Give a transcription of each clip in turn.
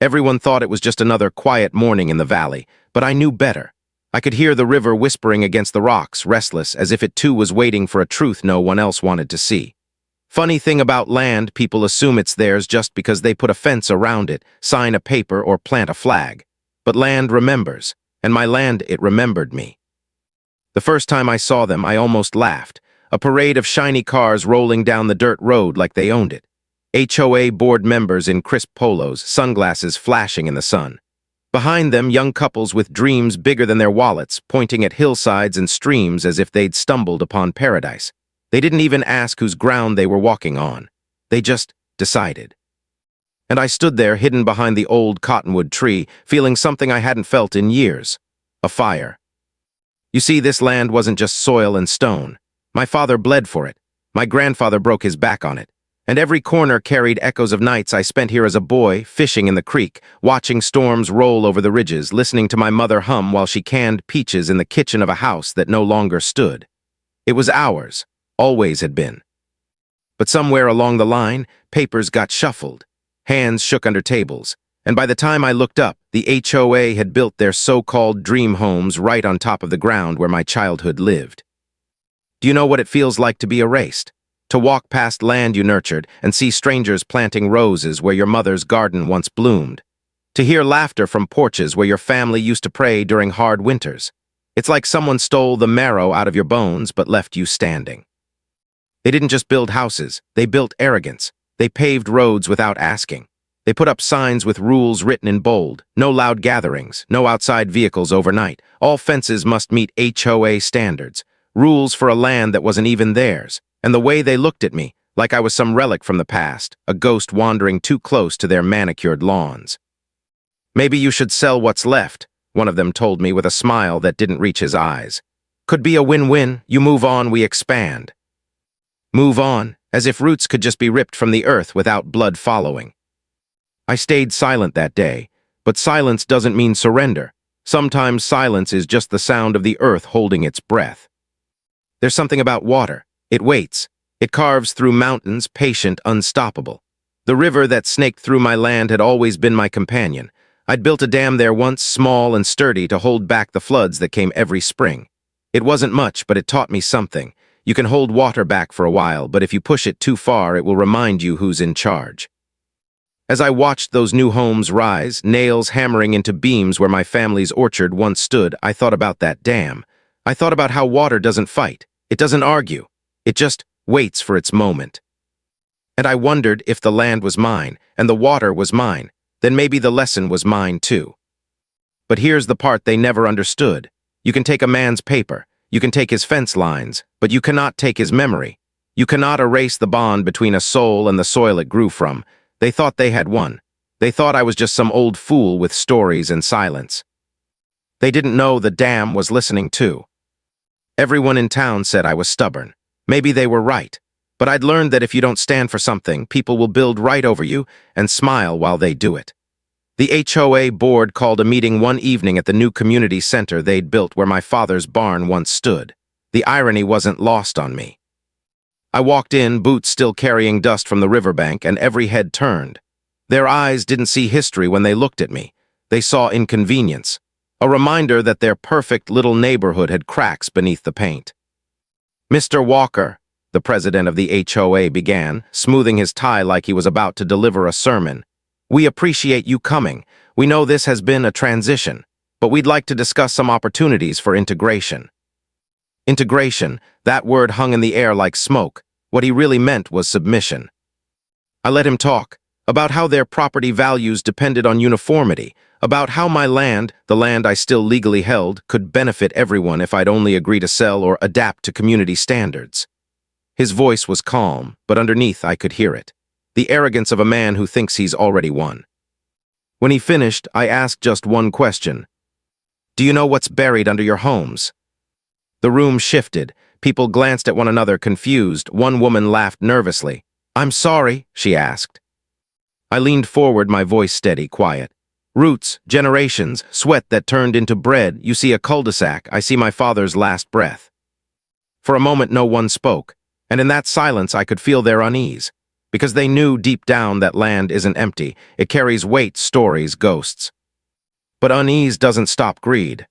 Everyone thought it was just another quiet morning in the valley, but I knew better. I could hear the river whispering against the rocks, restless, as if it too was waiting for a truth no one else wanted to see. Funny thing about land, people assume it's theirs just because they put a fence around it, sign a paper, or plant a flag. But land remembers, and my land, it remembered me. The first time I saw them, I almost laughed. A parade of shiny cars rolling down the dirt road like they owned it. HOA board members in crisp polos, sunglasses flashing in the sun. Behind them, young couples with dreams bigger than their wallets, pointing at hillsides and streams as if they'd stumbled upon paradise. They didn't even ask whose ground they were walking on. They just decided. And I stood there, hidden behind the old cottonwood tree, feeling something I hadn't felt in years. A fire. You see, this land wasn't just soil and stone. My father bled for it. My grandfather broke his back on it. And every corner carried echoes of nights I spent here as a boy, fishing in the creek, watching storms roll over the ridges, listening to my mother hum while she canned peaches in the kitchen of a house that no longer stood. It was ours, always had been. But somewhere along the line, papers got shuffled, hands shook under tables, and by the time I looked up, the HOA had built their so-called dream homes right on top of the ground where my childhood lived. Do you know what it feels like to be erased? To walk past land you nurtured and see strangers planting roses where your mother's garden once bloomed. To hear laughter from porches where your family used to pray during hard winters. It's like someone stole the marrow out of your bones but left you standing. They didn't just build houses, they built arrogance. They paved roads without asking. They put up signs with rules written in bold. No loud gatherings, no outside vehicles overnight. All fences must meet HOA standards. Rules for a land that wasn't even theirs. And the way they looked at me, like I was some relic from the past, a ghost wandering too close to their manicured lawns. Maybe you should sell what's left, one of them told me with a smile that didn't reach his eyes. Could be a win-win. You move on, we expand. Move on, as if roots could just be ripped from the earth without blood following. I stayed silent that day, but silence doesn't mean surrender. Sometimes silence is just the sound of the earth holding its breath. There's something about water. It waits. It carves through mountains, patient, unstoppable. The river that snaked through my land had always been my companion. I'd built a dam there once, small and sturdy, to hold back the floods that came every spring. It wasn't much, but it taught me something. You can hold water back for a while, but if you push it too far, it will remind you who's in charge. As I watched those new homes rise, nails hammering into beams where my family's orchard once stood, I thought about that dam. I thought about how water doesn't fight. It doesn't argue. It just waits for its moment. And I wondered if the land was mine, and the water was mine, then maybe the lesson was mine too. But here's the part they never understood. You can take a man's paper, you can take his fence lines, but you cannot take his memory. You cannot erase the bond between a soul and the soil it grew from. They thought they had won. They thought I was just some old fool with stories and silence. They didn't know the dam was listening too. Everyone in town said I was stubborn. Maybe they were right, but I'd learned that if you don't stand for something, people will build right over you and smile while they do it. The HOA board called a meeting one evening at the new community center they'd built where my father's barn once stood. The irony wasn't lost on me. I walked in, boots still carrying dust from the riverbank, and every head turned. Their eyes didn't see history when they looked at me. They saw inconvenience, a reminder that their perfect little neighborhood had cracks beneath the paint. Mr. Walker, the president of the HOA began, smoothing his tie like he was about to deliver a sermon. We appreciate you coming. We know this has been a transition, but we'd like to discuss some opportunities for integration. Integration, that word hung in the air like smoke. What he really meant was submission. I let him talk, about how their property values depended on uniformity, about how my land, the land I still legally held, could benefit everyone if I'd only agree to sell or adapt to community standards. His voice was calm, but underneath I could hear it. The arrogance of a man who thinks he's already won. When he finished, I asked just one question. Do you know what's buried under your homes? The room shifted. People glanced at one another, confused. One woman laughed nervously. I'm sorry, she asked. I leaned forward, my voice steady, quiet. Roots, generations, sweat that turned into bread. You see a cul-de-sac. I see my father's last breath. For a moment, no one spoke, and in that silence I could feel their unease. because they knew deep down that land isn't empty. It carries weight, stories, ghosts. But unease doesn't stop greed.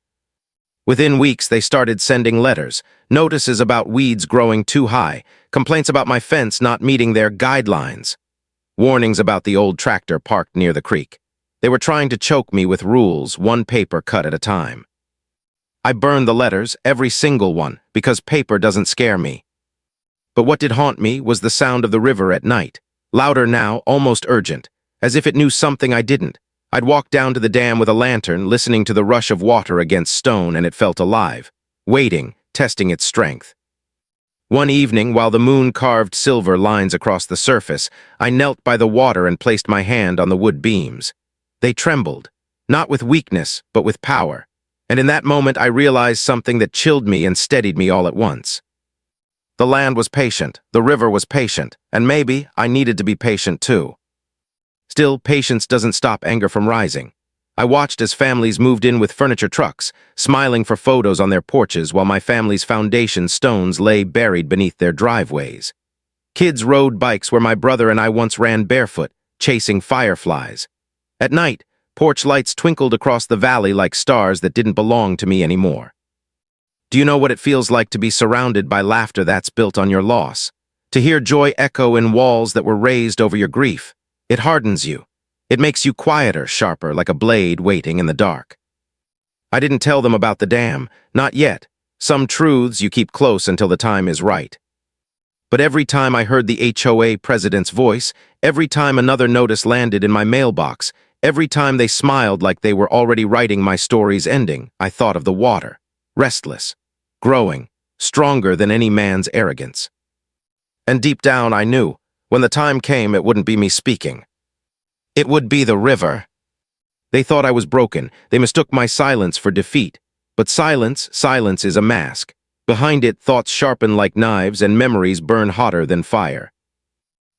Within weeks, they started sending letters, notices about weeds growing too high, complaints about my fence not meeting their guidelines, warnings about the old tractor parked near the creek. They were trying to choke me with rules, one paper cut at a time. I burned the letters, every single one, because paper doesn't scare me. But what did haunt me was the sound of the river at night, louder now, almost urgent, as if it knew something I didn't. I'd walk down to the dam with a lantern, listening to the rush of water against stone, and it felt alive, waiting, testing its strength. One evening, while the moon carved silver lines across the surface, I knelt by the water and placed my hand on the wood beams. They trembled, not with weakness, but with power. And in that moment, I realized something that chilled me and steadied me all at once. The land was patient, the river was patient, and maybe I needed to be patient too. Still, patience doesn't stop anger from rising. I watched as families moved in with furniture trucks, smiling for photos on their porches while my family's foundation stones lay buried beneath their driveways. Kids rode bikes where my brother and I once ran barefoot, chasing fireflies. At night, porch lights twinkled across the valley like stars that didn't belong to me anymore. Do you know what it feels like to be surrounded by laughter that's built on your loss? To hear joy echo in walls that were raised over your grief? It hardens you. It makes you quieter, sharper, like a blade waiting in the dark. I didn't tell them about the dam, not yet. Some truths you keep close until the time is right. But every time I heard the HOA president's voice, every time another notice landed in my mailbox, every time they smiled like they were already writing my story's ending, I thought of the water, restless, growing, stronger than any man's arrogance. And deep down I knew, when the time came, it wouldn't be me speaking. It would be the river. They thought I was broken. They mistook my silence for defeat. But silence is a mask. Behind it, thoughts sharpen like knives and memories burn hotter than fire.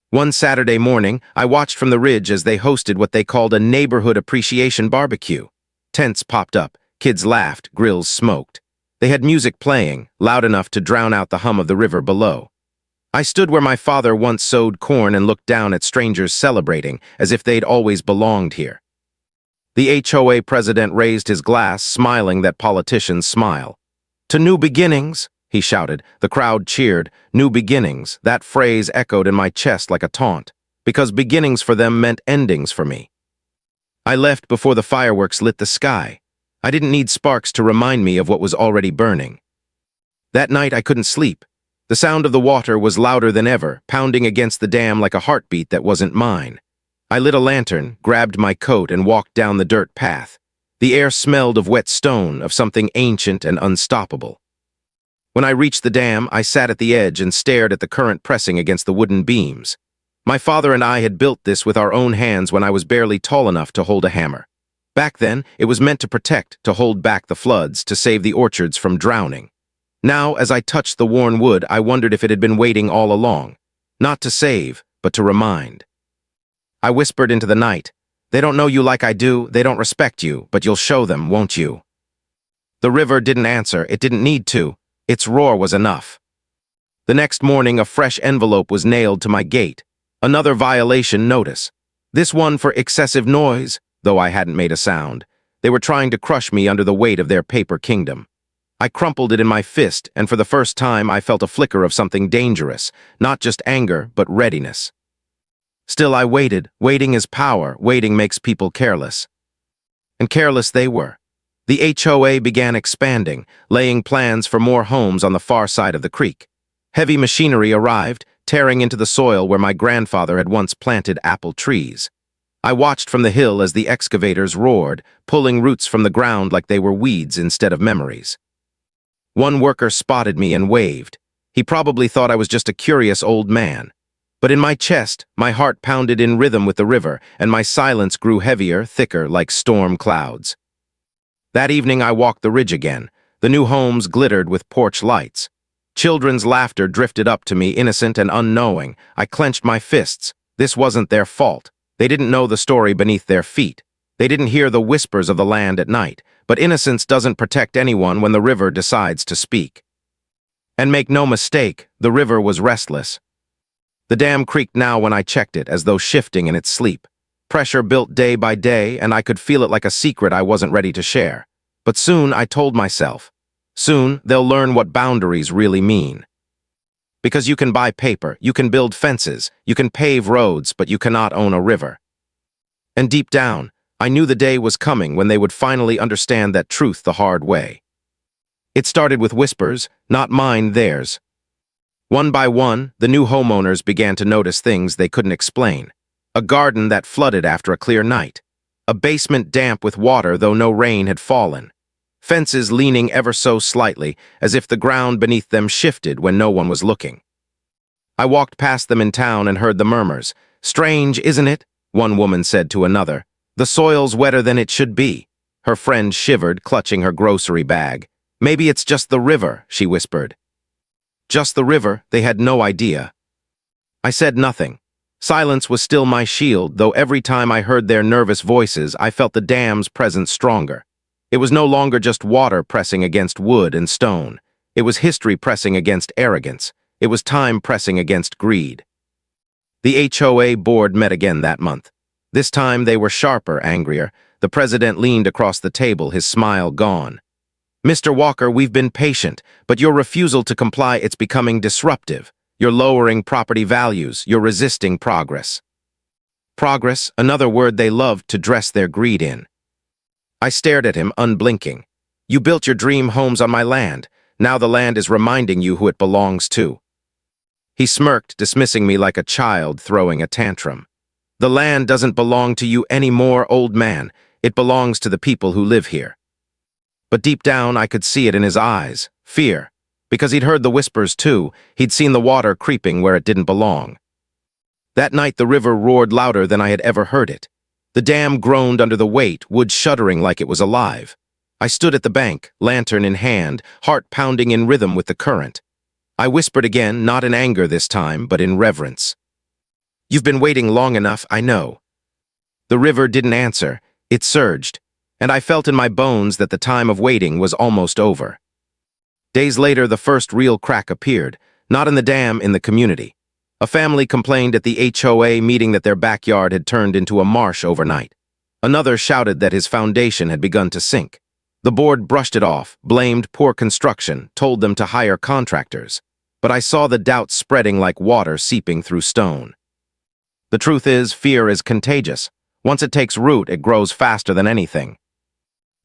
One Saturday morning, I watched from the ridge as they hosted what they called a neighborhood appreciation barbecue. Tents popped up, kids laughed, grills smoked. They had music playing, loud enough to drown out the hum of the river below. I stood where my father once sowed corn and looked down at strangers celebrating, as if they'd always belonged here. The HOA president raised his glass, smiling that politicians smile. "To new beginnings," he shouted. The crowd cheered. New beginnings, that phrase echoed in my chest like a taunt, because beginnings for them meant endings for me. I left before the fireworks lit the sky. I didn't need sparks to remind me of what was already burning. That night I couldn't sleep. The sound of the water was louder than ever, pounding against the dam like a heartbeat that wasn't mine. I lit a lantern, grabbed my coat, and walked down the dirt path. The air smelled of wet stone, of something ancient and unstoppable. When I reached the dam, I sat at the edge and stared at the current pressing against the wooden beams. My father and I had built this with our own hands when I was barely tall enough to hold a hammer. Back then, it was meant to protect, to hold back the floods, to save the orchards from drowning. Now, as I touched the worn wood, I wondered if it had been waiting all along. Not to save, but to remind. I whispered into the night, "They don't know you like I do, they don't respect you, but you'll show them, won't you?" The river didn't answer, it didn't need to. Its roar was enough. The next morning, a fresh envelope was nailed to my gate. Another violation notice. This one for excessive noise, though I hadn't made a sound. They were trying to crush me under the weight of their paper kingdom. I crumpled it in my fist, and for the first time I felt a flicker of something dangerous, not just anger, but readiness. Still I waited. Waiting is power. Waiting makes people careless. And careless they were. The HOA began expanding, laying plans for more homes on the far side of the creek. Heavy machinery arrived, tearing into the soil where my grandfather had once planted apple trees. I watched from the hill as the excavators roared, pulling roots from the ground like they were weeds instead of memories. One worker spotted me and waved. He probably thought I was just a curious old man. But in my chest, my heart pounded in rhythm with the river, and my silence grew heavier, thicker, like storm clouds. That evening I walked the ridge again. The new homes glittered with porch lights. Children's laughter drifted up to me, innocent and unknowing. I clenched my fists. This wasn't their fault. They didn't know the story beneath their feet. They didn't hear the whispers of the land at night. But innocence doesn't protect anyone when the river decides to speak. And make no mistake, the river was restless. The dam creaked now when I checked it, as though shifting in its sleep. Pressure built day by day, and I could feel it like a secret I wasn't ready to share. But soon, I told myself, soon they'll learn what boundaries really mean. Because you can buy paper, you can build fences, you can pave roads, but you cannot own a river. And deep down, I knew the day was coming when they would finally understand that truth the hard way. It started with whispers, not mine, theirs. One by one, the new homeowners began to notice things they couldn't explain. A garden that flooded after a clear night. A basement damp with water though no rain had fallen. Fences leaning ever so slightly, as if the ground beneath them shifted when no one was looking. I walked past them in town and heard the murmurs. "Strange, isn't it?" one woman said to another. "The soil's wetter than it should be." Her friend shivered, clutching her grocery bag. "Maybe it's just the river," she whispered. Just the river, they had no idea. I said nothing. Silence was still my shield, though every time I heard their nervous voices, I felt the dam's presence stronger. It was no longer just water pressing against wood and stone. It was history pressing against arrogance. It was time pressing against greed. The HOA board met again that month. This time they were sharper, angrier. The president leaned across the table, his smile gone. "Mr. Walker, we've been patient, but your refusal to comply, it's becoming disruptive. You're lowering property values. You're resisting progress." Progress, another word they loved to dress their greed in. I stared at him, unblinking. "You built your dream homes on my land. Now the land is reminding you who it belongs to." He smirked, dismissing me like a child throwing a tantrum. "The land doesn't belong to you anymore, old man. It belongs to the people who live here." But deep down, I could see it in his eyes. Fear. Because he'd heard the whispers too. He'd seen the water creeping where it didn't belong. That night, the river roared louder than I had ever heard it. The dam groaned under the weight, wood shuddering like it was alive. I stood at the bank, lantern in hand, heart pounding in rhythm with the current. I whispered again, not in anger this time, but in reverence. "You've been waiting long enough, I know." The river didn't answer. It surged, and I felt in my bones that the time of waiting was almost over. Days later, the first real crack appeared, not in the dam, in the community. A family complained at the HOA meeting that their backyard had turned into a marsh overnight. Another shouted that his foundation had begun to sink. The board brushed it off, blamed poor construction, told them to hire contractors. But I saw the doubt spreading like water seeping through stone. The truth is, fear is contagious. Once it takes root, it grows faster than anything.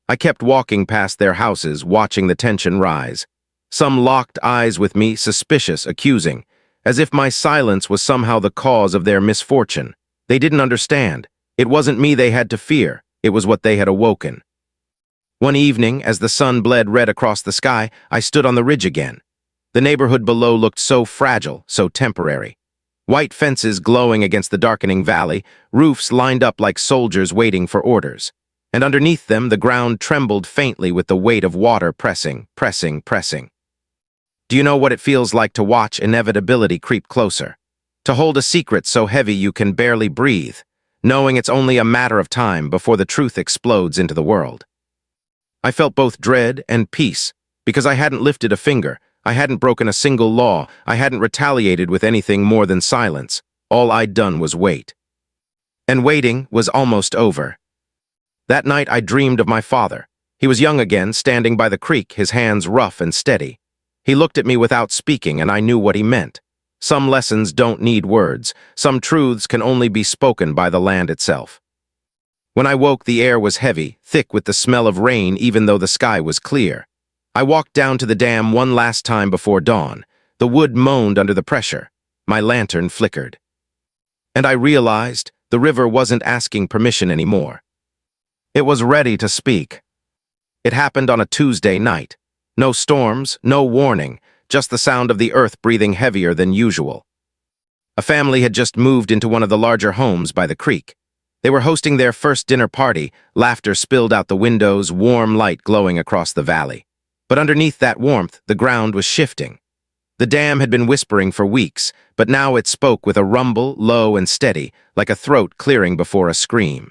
I kept walking past their houses, watching the tension rise. Some locked eyes with me, suspicious, accusing, as if my silence was somehow the cause of their misfortune. They didn't understand. It wasn't me they had to fear. It was what they had awoken. One evening, as the sun bled red across the sky, I stood on the ridge again. The neighborhood below looked so fragile, so temporary. White fences glowing against the darkening valley, roofs lined up like soldiers waiting for orders. And underneath them, the ground trembled faintly with the weight of water pressing, pressing, pressing. Do you know what it feels like to watch inevitability creep closer? To hold a secret so heavy you can barely breathe, knowing it's only a matter of time before the truth explodes into the world. I felt both dread and peace, because I hadn't lifted a finger, I hadn't broken a single law, I hadn't retaliated with anything more than silence. All I'd done was wait. And waiting was almost over. That night I dreamed of my father. He was young again, standing by the creek, his hands rough and steady. He looked at me without speaking, and I knew what he meant. Some lessons don't need words. Some truths can only be spoken by the land itself. When I woke, the air was heavy, thick with the smell of rain, even though the sky was clear. I walked down to the dam one last time before dawn. The wood moaned under the pressure. My lantern flickered. And I realized the river wasn't asking permission anymore. It was ready to speak. It happened on a Tuesday night. No storms, no warning, just the sound of the earth breathing heavier than usual. A family had just moved into one of the larger homes by the creek. They were hosting their first dinner party, laughter spilled out the windows, warm light glowing across the valley. But underneath that warmth, the ground was shifting. The dam had been whispering for weeks, but now it spoke with a rumble, low and steady, like a throat clearing before a scream.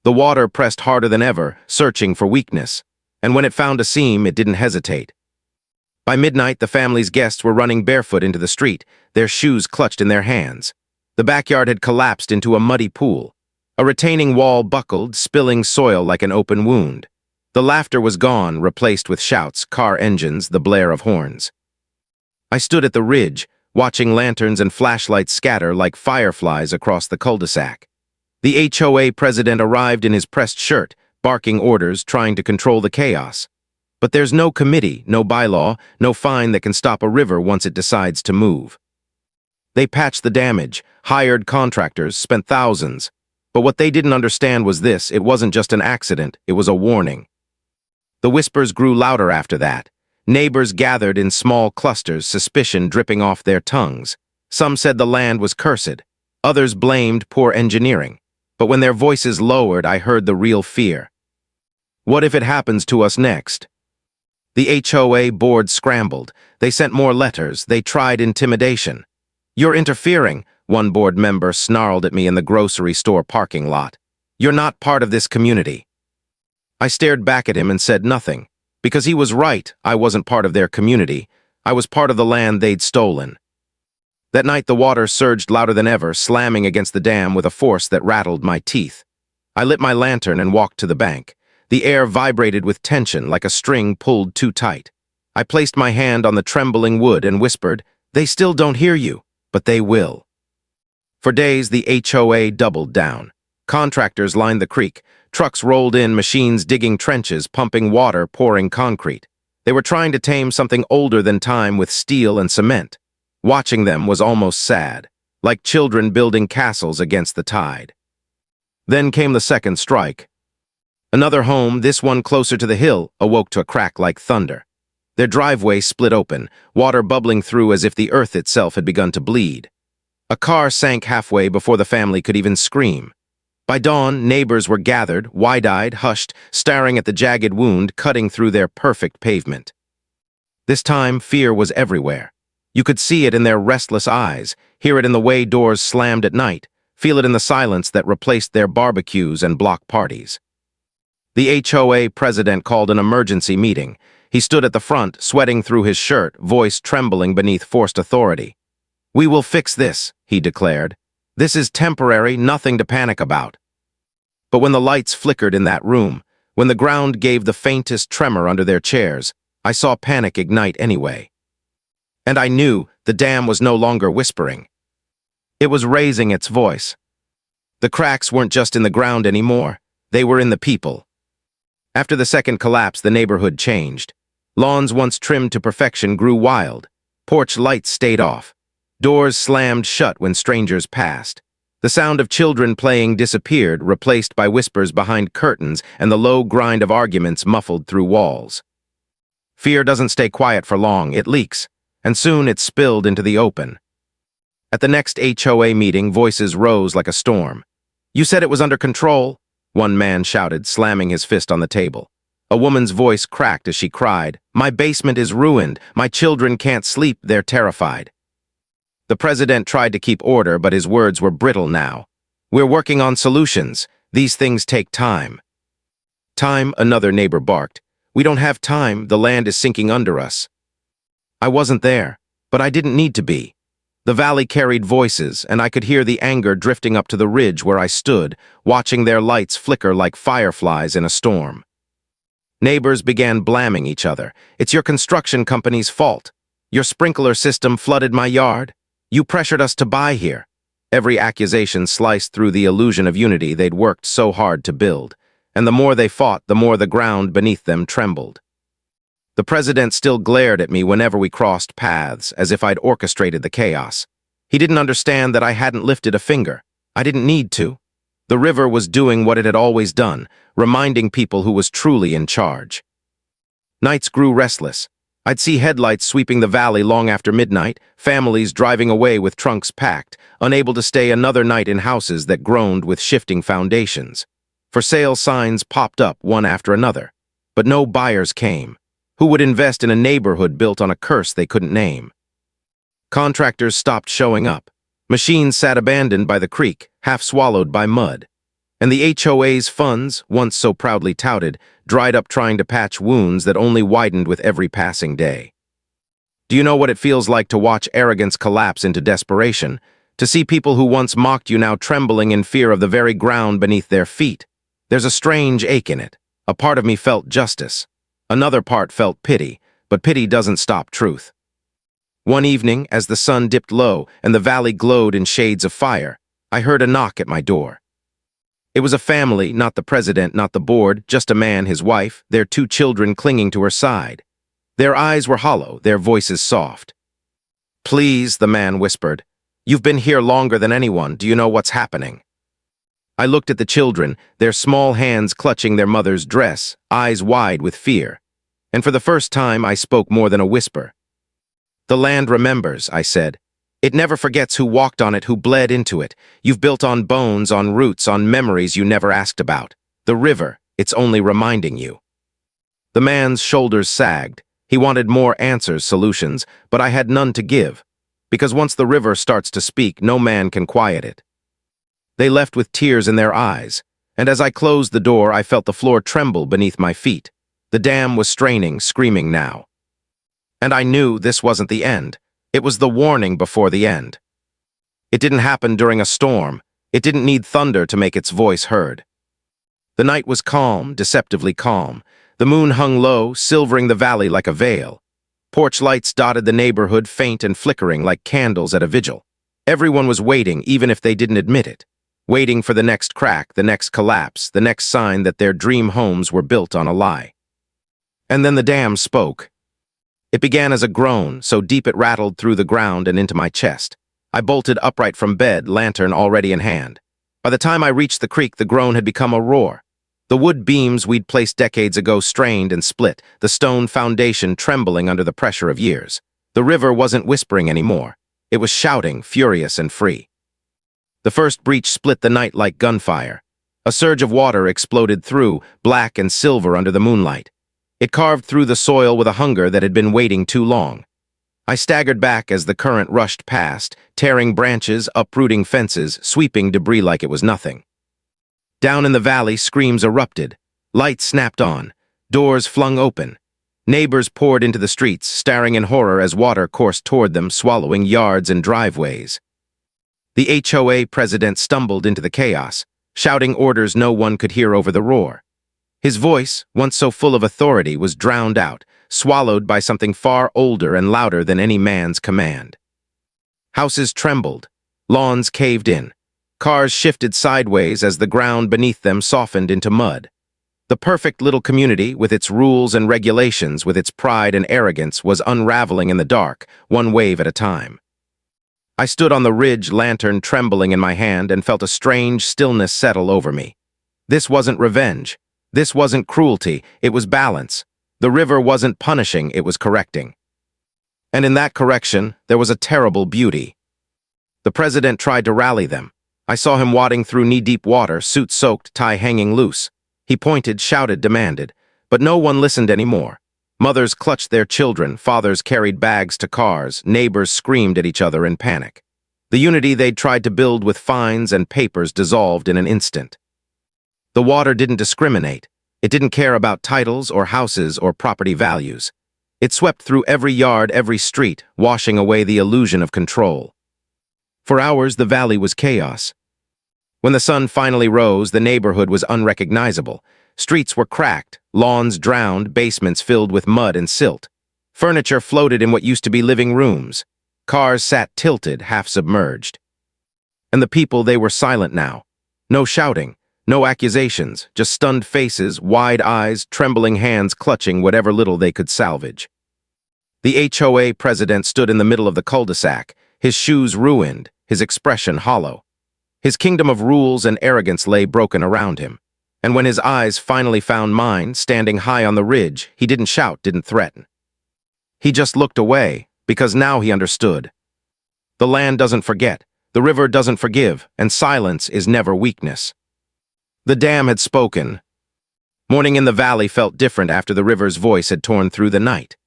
The water pressed harder than ever, searching for weakness. And when it found a seam, it didn't hesitate. By midnight, the family's guests were running barefoot into the street, their shoes clutched in their hands. The backyard had collapsed into a muddy pool. A retaining wall buckled, spilling soil like an open wound. The laughter was gone, replaced with shouts, car engines, the blare of horns. I stood at the ridge, watching lanterns and flashlights scatter like fireflies across the cul-de-sac. The HOA president arrived in his pressed shirt, barking orders, trying to control the chaos. But there's no committee, no bylaw, no fine that can stop a river once it decides to move. They patched the damage, hired contractors, spent thousands. But what they didn't understand was this: it wasn't just an accident, it was a warning. The whispers grew louder after that. Neighbors gathered in small clusters, suspicion dripping off their tongues. Some said the land was cursed. Others blamed poor engineering. But when their voices lowered, I heard the real fear. What if it happens to us next? The HOA board scrambled. They sent more letters. They tried intimidation. "You're interfering," one board member snarled at me in the grocery store parking lot. "You're not part of this community." I stared back at him and said nothing. Because he was right, I wasn't part of their community. I was part of the land they'd stolen. That night the water surged louder than ever, slamming against the dam with a force that rattled my teeth. I lit my lantern and walked to the bank. The air vibrated with tension like a string pulled too tight. I placed my hand on the trembling wood and whispered, "They still don't hear you, but they will." For days, the HOA doubled down. Contractors lined the creek. Trucks rolled in, machines digging trenches, pumping water, pouring concrete. They were trying to tame something older than time with steel and cement. Watching them was almost sad, like children building castles against the tide. Then came the second strike. Another home, this one closer to the hill, awoke to a crack like thunder. Their driveway split open, water bubbling through as if the earth itself had begun to bleed. A car sank halfway before the family could even scream. By dawn, neighbors were gathered, wide-eyed, hushed, staring at the jagged wound cutting through their perfect pavement. This time, fear was everywhere. You could see it in their restless eyes, hear it in the way doors slammed at night, feel it in the silence that replaced their barbecues and block parties. The HOA president called an emergency meeting. He stood at the front, sweating through his shirt, voice trembling beneath forced authority. "We will fix this," he declared. "This is temporary, nothing to panic about." But when the lights flickered in that room, when the ground gave the faintest tremor under their chairs, I saw panic ignite anyway. And I knew the dam was no longer whispering. It was raising its voice. The cracks weren't just in the ground anymore, they were in the people. After the second collapse, the neighborhood changed. Lawns once trimmed to perfection grew wild. Porch lights stayed off. Doors slammed shut when strangers passed. The sound of children playing disappeared, replaced by whispers behind curtains and the low grind of arguments muffled through walls. Fear doesn't stay quiet for long, it leaks, and soon it spilled into the open. At the next HOA meeting, voices rose like a storm. "You said it was under control," one man shouted, slamming his fist on the table. A woman's voice cracked as she cried, "My basement is ruined. My children can't sleep. They're terrified." The president tried to keep order, but his words were brittle now. "We're working on solutions. These things take time." "Time," another neighbor barked. "We don't have time. The land is sinking under us." I wasn't there, but I didn't need to be. The valley carried voices, and I could hear the anger drifting up to the ridge where I stood, watching their lights flicker like fireflies in a storm. Neighbors began blaming each other. "It's your construction company's fault. Your sprinkler system flooded my yard. You pressured us to buy here." Every accusation sliced through the illusion of unity they'd worked so hard to build, and the more they fought, the more the ground beneath them trembled. The president still glared at me whenever we crossed paths, as if I'd orchestrated the chaos. He didn't understand that I hadn't lifted a finger. I didn't need to. The river was doing what it had always done, reminding people who was truly in charge. Nights grew restless. I'd see headlights sweeping the valley long after midnight, families driving away with trunks packed, unable to stay another night in houses that groaned with shifting foundations. For sale signs popped up one after another, but no buyers came. Who would invest in a neighborhood built on a curse they couldn't name? Contractors stopped showing up. Machines sat abandoned by the creek, half swallowed by mud. And the HOA's funds, once so proudly touted, dried up trying to patch wounds that only widened with every passing day. Do you know what it feels like to watch arrogance collapse into desperation? To see people who once mocked you now trembling in fear of the very ground beneath their feet? There's a strange ache in it. A part of me felt justice. Another part felt pity, but pity doesn't stop truth. One evening, as the sun dipped low and the valley glowed in shades of fire, I heard a knock at my door. It was a family, not the president, not the board, just a man, his wife, their 2 children clinging to her side. Their eyes were hollow, their voices soft. "Please," the man whispered. "You've been here longer than anyone. Do you know what's happening?" I looked at the children, their small hands clutching their mother's dress, eyes wide with fear. And for the first time, I spoke more than a whisper. "The land remembers," I said. "It never forgets who walked on it, who bled into it. You've built on bones, on roots, on memories you never asked about. The river, it's only reminding you." The man's shoulders sagged. He wanted more answers, solutions, but I had none to give. Because once the river starts to speak, no man can quiet it. They left with tears in their eyes, and as I closed the door, I felt the floor tremble beneath my feet. The dam was straining, screaming now. And I knew this wasn't the end. It was the warning before the end. It didn't happen during a storm. It didn't need thunder to make its voice heard. The night was calm, deceptively calm. The moon hung low, silvering the valley like a veil. Porch lights dotted the neighborhood, faint and flickering like candles at a vigil. Everyone was waiting, even if they didn't admit it. Waiting for the next crack, the next collapse, the next sign that their dream homes were built on a lie. And then the dam spoke. It began as a groan, so deep it rattled through the ground and into my chest. I bolted upright from bed, lantern already in hand. By the time I reached the creek, the groan had become a roar. The wood beams we'd placed decades ago strained and split, the stone foundation trembling under the pressure of years. The river wasn't whispering anymore. It was shouting, furious and free. The first breach split the night like gunfire. A surge of water exploded through, black and silver under the moonlight. It carved through the soil with a hunger that had been waiting too long. I staggered back as the current rushed past, tearing branches, uprooting fences, sweeping debris like it was nothing. Down in the valley, screams erupted. Lights snapped on. Doors flung open. Neighbors poured into the streets, staring in horror as water coursed toward them, swallowing yards and driveways. The HOA president stumbled into the chaos, shouting orders no one could hear over the roar. His voice, once so full of authority, was drowned out, swallowed by something far older and louder than any man's command. Houses trembled. Lawns caved in. Cars shifted sideways as the ground beneath them softened into mud. The perfect little community, with its rules and regulations, with its pride and arrogance, was unraveling in the dark, one wave at a time. I stood on the ridge, lantern trembling in my hand, and felt a strange stillness settle over me. This wasn't revenge. This wasn't cruelty. It was balance. The river wasn't punishing, it was correcting. And in that correction, there was a terrible beauty. The president tried to rally them. I saw him wading through knee-deep water, suit soaked, tie hanging loose. He pointed, shouted, demanded. But no one listened anymore. Mothers clutched their children, fathers carried bags to cars, neighbors screamed at each other in panic. The unity they'd tried to build with fines and papers dissolved in an instant. The water didn't discriminate. It didn't care about titles or houses or property values. It swept through every yard, every street, washing away the illusion of control. For hours, the valley was chaos. When the sun finally rose, the neighborhood was unrecognizable. Streets were cracked, lawns drowned, basements filled with mud and silt. Furniture floated in what used to be living rooms. Cars sat tilted, half submerged. And the people, they were silent now. No shouting, no accusations, just stunned faces, wide eyes, trembling hands clutching whatever little they could salvage. The HOA president stood in the middle of the cul-de-sac, his shoes ruined, his expression hollow. His kingdom of rules and arrogance lay broken around him. And when his eyes finally found mine, standing high on the ridge, he didn't shout, didn't threaten. He just looked away, because now he understood. The land doesn't forget, the river doesn't forgive, and silence is never weakness. The dam had spoken. Morning in the valley felt different after the river's voice had torn through the night.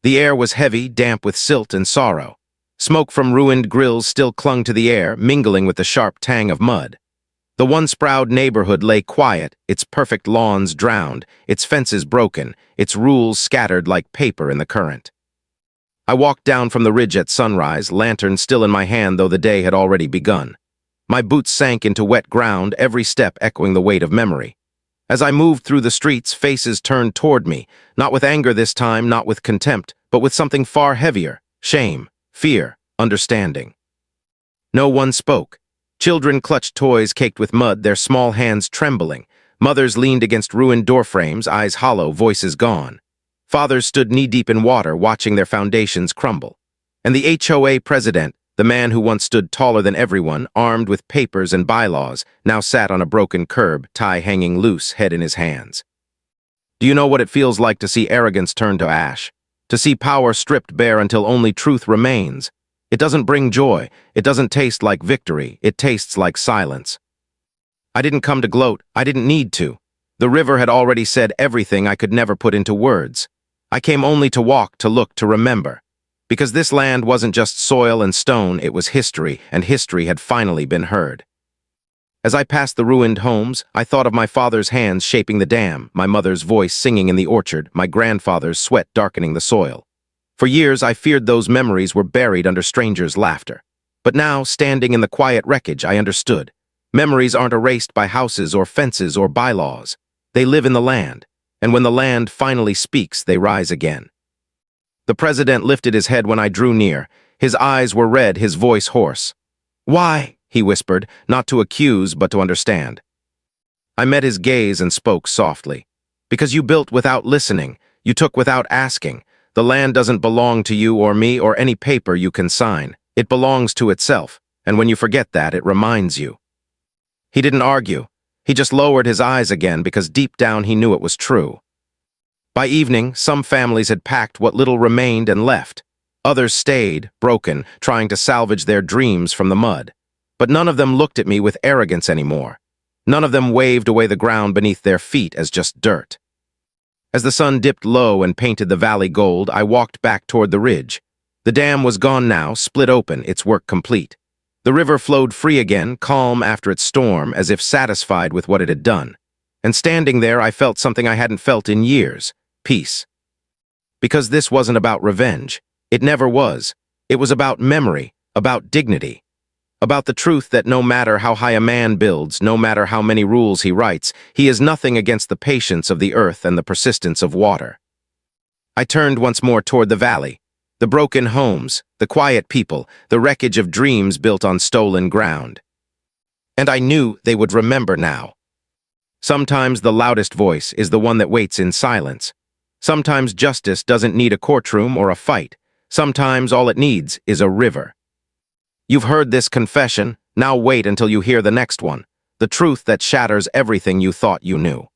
The air was heavy, damp with silt and sorrow. Smoke from ruined grills still clung to the air, mingling with the sharp tang of mud. The once-proud neighborhood lay quiet, its perfect lawns drowned, its fences broken, its rules scattered like paper in the current. I walked down from the ridge at sunrise, lantern still in my hand though the day had already begun. My boots sank into wet ground, every step echoing the weight of memory. As I moved through the streets, faces turned toward me, not with anger this time, not with contempt, but with something far heavier: shame, fear, understanding. No one spoke. Children clutched toys caked with mud, their small hands trembling. Mothers leaned against ruined doorframes, eyes hollow, voices gone. Fathers stood knee-deep in water, watching their foundations crumble. And the HOA president, the man who once stood taller than everyone, armed with papers and bylaws, now sat on a broken curb, tie hanging loose, head in his hands. Do you know what it feels like to see arrogance turn to ash? To see power stripped bare until only truth remains? It doesn't bring joy. It doesn't taste like victory. It tastes like silence. I didn't come to gloat. I didn't need to. The river had already said everything I could never put into words. I came only to walk, to look, to remember. Because this land wasn't just soil and stone, it was history, and history had finally been heard. As I passed the ruined homes, I thought of my father's hands shaping the dam, my mother's voice singing in the orchard, my grandfather's sweat darkening the soil. For years, I feared those memories were buried under strangers' laughter. But now, standing in the quiet wreckage, I understood. Memories aren't erased by houses or fences or bylaws. They live in the land, and when the land finally speaks, they rise again. The president lifted his head when I drew near. His eyes were red, his voice hoarse. "Why?" he whispered, not to accuse, but to understand. I met his gaze and spoke softly. "Because you built without listening. You took without asking. The land doesn't belong to you or me or any paper you can sign. It belongs to itself, and when you forget that, it reminds you." He didn't argue. He just lowered his eyes again because deep down he knew it was true. By evening, some families had packed what little remained and left. Others stayed, broken, trying to salvage their dreams from the mud. But none of them looked at me with arrogance anymore. None of them waved away the ground beneath their feet as just dirt. As the sun dipped low and painted the valley gold, I walked back toward the ridge. The dam was gone now, split open, its work complete. The river flowed free again, calm after its storm, as if satisfied with what it had done. And standing there, I felt something I hadn't felt in years: peace. Because this wasn't about revenge. It never was. It was about memory, about dignity, about the truth that no matter how high a man builds, no matter how many rules he writes, he is nothing against the patience of the earth and the persistence of water. I turned once more toward the valley. The broken homes, the quiet people, the wreckage of dreams built on stolen ground. And I knew they would remember now. Sometimes the loudest voice is the one that waits in silence. Sometimes justice doesn't need a courtroom or a fight. Sometimes all it needs is a river. You've heard this confession, now wait until you hear the next one, the truth that shatters everything you thought you knew.